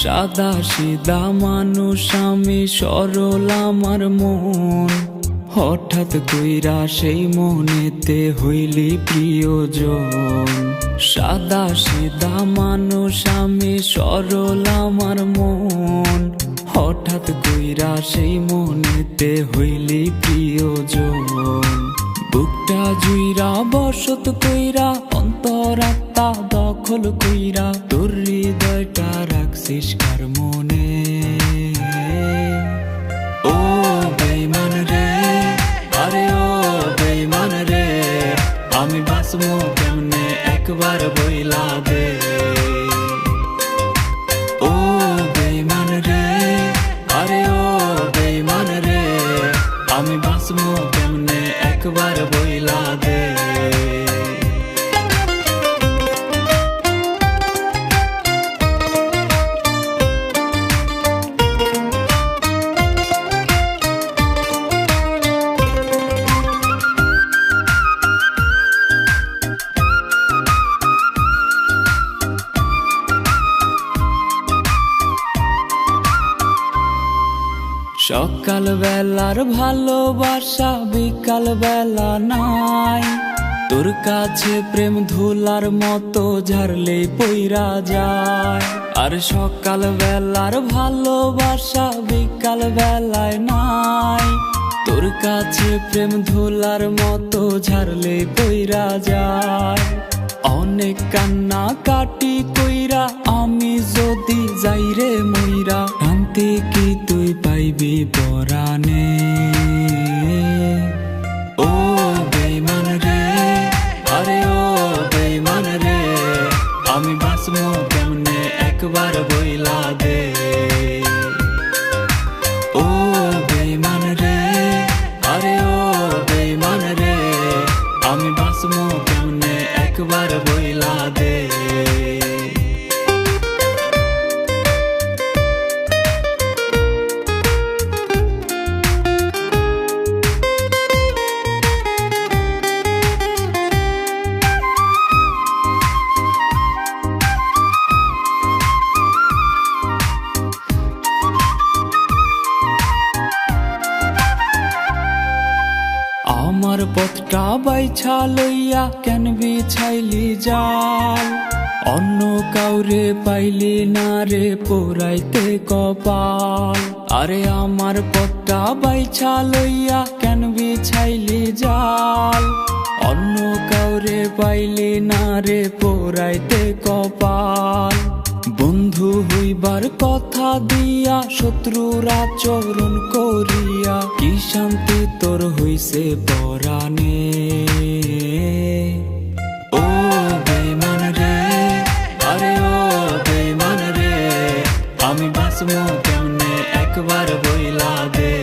সাদা সিধা মানুষ আমি, সরল আমার মন। হঠাৎ কইরা সেই মনেতে হইলি প্রিয়জন। সাদা সিধা মানুষ আমি, সরল আমার মন। হঠাৎ কইরা সেই মনেতে হইলি প্রিয়জন। বুকটা জুইরা বসত কইরা, অন্তরাত্মা দখল কইরা, তোর হৃদয়টা রাখছিস কার মনে। ও বেঈমান রে, আরে ও বেঈমান রে, আমি বাঁচবো কেমনে একবার বইলা দে। ও বেঈমান রে, আরে ও বেঈমান রে, আমি বাঁচবো কেমনে একবার বইলা দে। সকাল বেলার ভালোবাসা বিকাল বেলা নাই, তোর কাছে প্রেম ধুলার মতো ঝাড়লে পইরা যায়। আর সকাল বেলার ভালোবাসা বিকাল বেলায় নাই, তোর কাছে প্রেম ধুলার মতো ঝাড়লে পইরা যায়। অনেক কান্না কাটি কইরা আমি যদি যাই রে মইরা, শান্তি কি তুই পাইবি পরাণে। ও বেঈমান রে, আরে ও বেঈমান রে, আমি বাঁচবো কেমনে একবার বইলা দে। ও বেঈমান রে, আরে ও বেঈমান রে, আমি বাঁচবো কেমনে একবার বইলা দে। আমার পথটা বাইছা লইয়া কেন বিছাইলি জাল, অন্য কাউরে পাইলি না রে পোড়াইতে কপাল। আরে আমার পথটা বাইছা লইয়া কেন বিছাইলি জাল, অন্য কাউরে পাইলি না রে পোড়াইতে কপাল। বন্ধু হইবার কথা দিয়া শত্রুর আচরণ করিয়া, কি শান্তি তোর হইছে পরাণে। ও বেঈমান রে, আরে ও বেঈমান রে, আমি বাঁচবো কেমনে একবার বইলা দে।